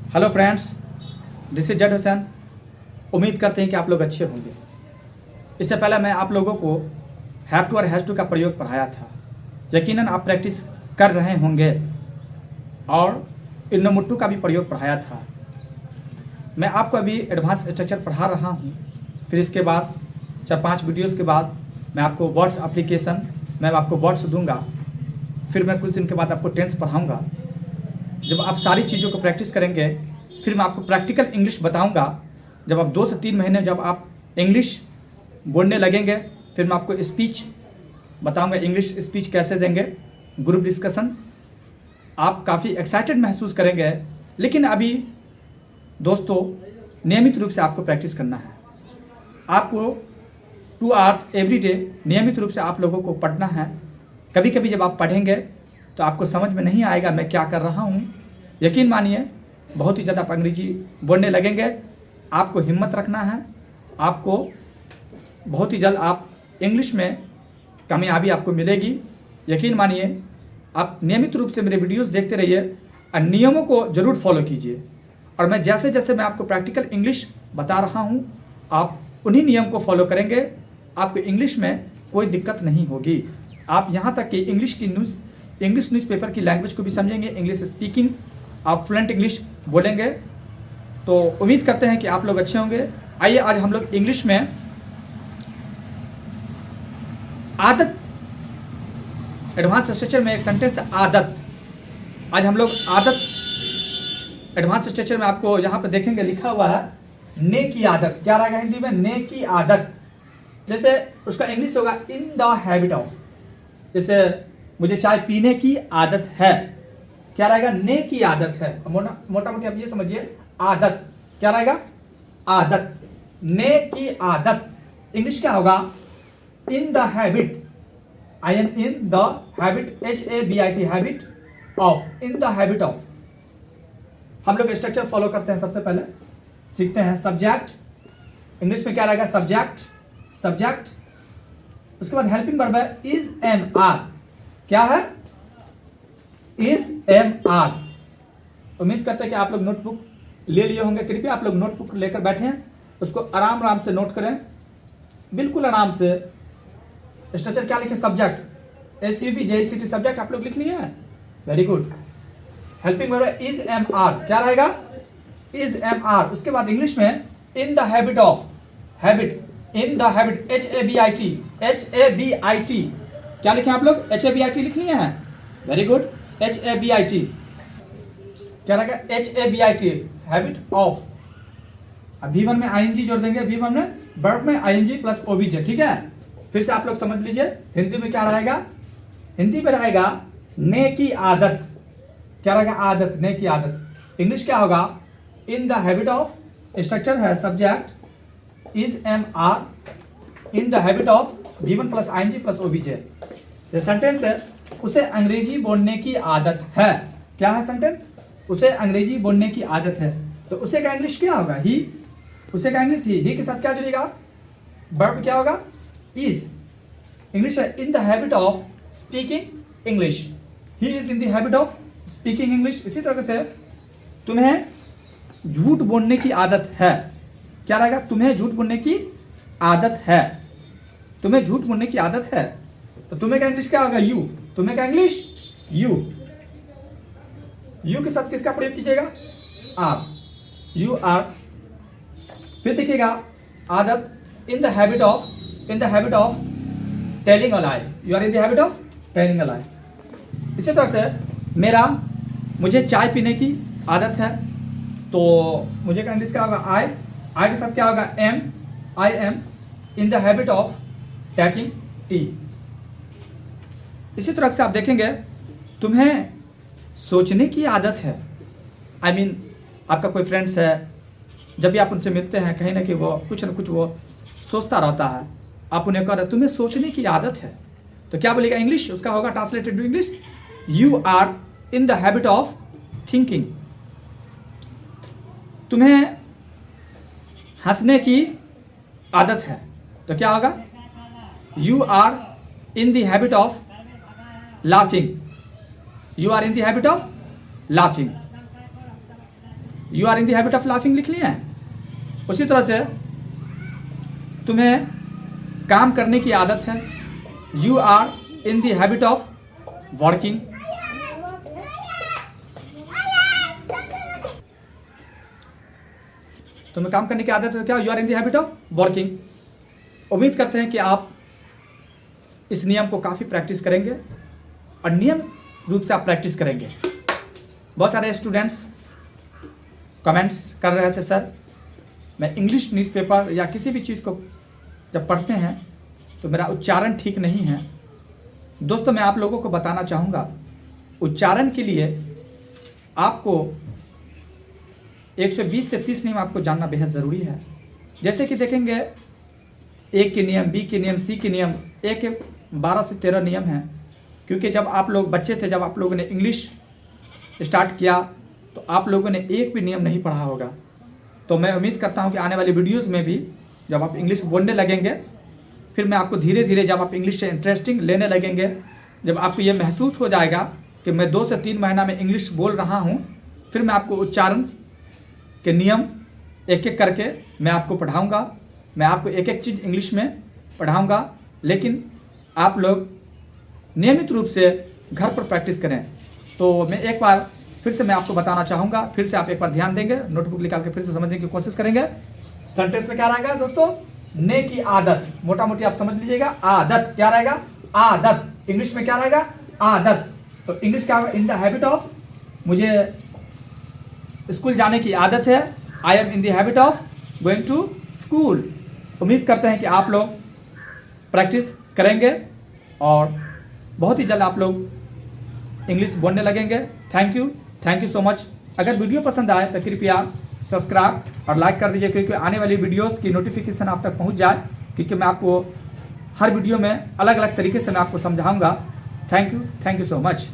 Hello friends, this is जड हसन। उम्मीद करते हैं कि आप लोग अच्छे होंगे। इससे पहले मैं आप लोगों को हैव टू और हैज़ टू का प्रयोग पढ़ाया था। यकीनन आप प्रैक्टिस कर रहे होंगे और इन्नमुट्टू का भी प्रयोग पढ़ाया था। मैं आपको अभी एडवांस स्ट्रक्चर पढ़ा रहा हूँ। फिर इसके बाद 4-5 वीडियोज़ के बाद मैं आपको वर्ड्स एप्लीकेशन मैं आपको वर्ड्स दूंगा। फिर मैं कुछ दिन के बाद आपको टेंस पढ़ाऊँगा। जब आप सारी चीज़ों को प्रैक्टिस करेंगे फिर मैं आपको प्रैक्टिकल इंग्लिश बताऊंगा। जब आप 2 से 3 महीने जब आप इंग्लिश बोलने लगेंगे फिर मैं आपको स्पीच बताऊंगा। इंग्लिश स्पीच कैसे देंगे, ग्रुप डिस्कशन। आप काफ़ी एक्साइटेड महसूस करेंगे। लेकिन अभी दोस्तों नियमित रूप से आपको प्रैक्टिस करना है। आपको 2 आवर्स एवरी डे नियमित रूप से आप लोगों को पढ़ना है। कभी कभी जब आप पढ़ेंगे तो आपको समझ में नहीं आएगा मैं क्या कर रहा हूँ। यकीन मानिए बहुत ही ज़्यादा आप अंग्रेजी बोलने लगेंगे। आपको हिम्मत रखना है। आपको बहुत ही जल्द आप इंग्लिश में कामयाबी आपको मिलेगी। यकीन मानिए आप नियमित रूप से मेरे वीडियोस देखते रहिए और नियमों को ज़रूर फॉलो कीजिए। और मैं जैसे जैसे मैं आपको प्रैक्टिकल इंग्लिश बता रहा हूँ आप उन्हीं नियम को फॉलो करेंगे। आपको इंग्लिश में कोई दिक्कत नहीं होगी। आप यहाँ तक कि इंग्लिश न्यूज़पेपर की लैंग्वेज को भी समझेंगे। इंग्लिश स्पीकिंग आप फ्लुएंट इंग्लिश बोलेंगे। तो उम्मीद करते हैं कि आप लोग अच्छे होंगे। आइए आज हम लोग इंग्लिश में आदत, एडवांस स्ट्रक्चर में एक सेंटेंस आदत। आज हम लोग आदत एडवांस स्ट्रक्चर में आपको यहाँ पर देखेंगे लिखा हुआ है ने की आदत। क्या रहेगा हिंदी में? ने की आदत। जैसे उसका इंग्लिश होगा इन द हैबिट ऑफ। जैसे मुझे चाय पीने की आदत है, क्या रहेगा? ने की आदत है। मोटा मोटी आप ये समझिए आदत क्या रहेगा? आदत। ने की आदत इंग्लिश क्या होगा? In the habit, in the habit, HABIT habit of, in the habit of. हम लोग स्ट्रक्चर फॉलो करते हैं। सबसे पहले सीखते हैं सब्जेक्ट। इंग्लिश में क्या रहेगा? Subject, subject. उसके बाद हेल्पिंग वर्ब है इज एम आर। क्या है? Is am are. उम्मीद करते हैं कि आप लोग नोटबुक ले लिए होंगे। कृपया आप लोग नोटबुक लेकर बैठे, उसको आराम आराम से नोट करें, बिल्कुल आराम से। स्ट्रक्चर क्या लिखे? सब्जेक्ट, SUBJECT सब्जेक्ट आप लोग लिख लिए हैं। Very good. हेल्पिंग वर्ब है इज एम आर। क्या रहेगा? Is am are. उसके बाद इंग्लिश में in the habit of, habit, in the habit, HABIT। क्या लिखे आप लोग? HABIT लिख लिए हैं। Very good. HABIT क्या रहेगा? HABIT habit of. अब V1 में ING जोड़ देंगे। V1 में वर्ब में ING प्लस OBJ। ठीक है, फिर से आप लोग समझ लीजिए। हिंदी में क्या रहेगा? हिंदी में रहेगा ने की आदत। क्या रहेगा? आदत, ने की आदत। इंग्लिश क्या होगा? In the habit of. Structure है subject is am are, in the habit of, V1 plus ING plus OBJ। ये सेंटेंस है उसे अंग्रेजी बोलने की आदत है। क्या है सेंटेंस? उसे अंग्रेजी बोलने की आदत है। तो उसे का इंग्लिश क्या होगा? ही। उसे का इंग्लिश ही के साथ क्या जुड़ेगा? वर्ब क्या होगा? इज। इंग्लिश है इन the habit of speaking English. He is in the habit of speaking English. इसी तरह से तुम्हें झूठ बोलने की आदत है। क्या रहेगा? तुम्हें झूठ बोलने की आदत है। तुम्हें झूठ बोलने की आदत है। तो तुम्हें का इंग्लिश क्या होगा? यू। तुम्हें का इंग्लिश यू। यू के साथ किसका प्रयोग कीजिएगा? Are, you are. फिर देखिएगा आदत in the habit of, in the habit of telling a lie. You are in the habit of telling a lie. इसी तरह से मुझे चाय पीने की आदत है। तो मुझे का इंग्लिश क्या होगा? आई। आई के साथ क्या होगा? Am. I am in the habit of taking tea. इसी तरह से आप देखेंगे तुम्हें सोचने की आदत है। I mean, आपका कोई फ्रेंड्स है, जब भी आप उनसे मिलते हैं कहीं ना कहीं वो कुछ ना कुछ वो सोचता रहता है। आप उन्हें कह रहे तुम्हें सोचने की आदत है। तो क्या बोलेगा इंग्लिश? उसका होगा translated to English you are in the habit of thinking. तुम्हें हंसने की आदत है। तो क्या होगा? You are in the habit of laughing. You are in the habit of laughing. You are in the habit of laughing लिख लिया है। उसी तरह से तुम्हें काम करने की आदत है, you are in the habit of working. तुम्हें काम करने की आदत है क्या, you are in the habit of working. उम्मीद करते हैं कि आप इस नियम को काफ़ी प्रैक्टिस करेंगे और नियम रूप से आप प्रैक्टिस करेंगे। बहुत सारे स्टूडेंट्स कमेंट्स कर रहे थे, सर मैं इंग्लिश न्यूज़पेपर या किसी भी चीज़ को जब पढ़ते हैं तो मेरा उच्चारण ठीक नहीं है। दोस्तों मैं आप लोगों को बताना चाहूँगा, उच्चारण के लिए आपको 120 से 30 नियम आपको जानना बेहद ज़रूरी है। जैसे कि देखेंगे ए के नियम, बी के नियम, सी के नियम, ए के 12 से 13 नियम हैं। क्योंकि जब आप लोग बच्चे थे, जब आप लोगों ने इंग्लिश स्टार्ट किया तो आप लोगों ने एक भी नियम नहीं पढ़ा होगा। तो मैं उम्मीद करता हूं कि आने वाली वीडियोस में भी जब आप इंग्लिश बोलने लगेंगे, फिर मैं आपको धीरे धीरे जब आप इंग्लिश से इंटरेस्टिंग लेने लगेंगे, जब आपको ये महसूस हो जाएगा कि मैं 2 से 3 महीना में इंग्लिश बोल रहा हूँ, फिर मैं आपको उच्चारण के नियम एक एक करके मैं आपको पढ़ाऊँगा। मैं आपको एक एक चीज़ इंग्लिश में पढ़ाऊँगा, लेकिन आप लोग नियमित रूप से घर पर प्रैक्टिस करें। तो मैं एक बार फिर से मैं आपको बताना चाहूँगा, फिर से आप एक बार ध्यान देंगे, नोटबुक निकाल के फिर से समझने की कोशिश करेंगे। सेंटेंस में क्या रहेगा दोस्तों, ने की आदत, मोटा मोटी आप समझ लीजिएगा। आदत क्या रहेगा, आदत इंग्लिश में क्या रहेगा, आदत। तो इंग्लिश क्या होगा, इन द हैबिट ऑफ, मुझे स्कूल जाने की आदत है, I am in the habit of going to school. उम्मीद करते हैं कि आप लोग प्रैक्टिस करेंगे और बहुत ही जल्द आप लोग इंग्लिश बोलने लगेंगे। Thank you so much. अगर वीडियो पसंद आए तो कृपया सब्सक्राइब और लाइक कर दीजिए, क्योंकि आने वाली वीडियोस की नोटिफिकेशन आप तक पहुंच जाए, क्योंकि मैं आपको हर वीडियो में अलग अलग तरीके से मैं आपको समझाऊंगा। Thank you so much.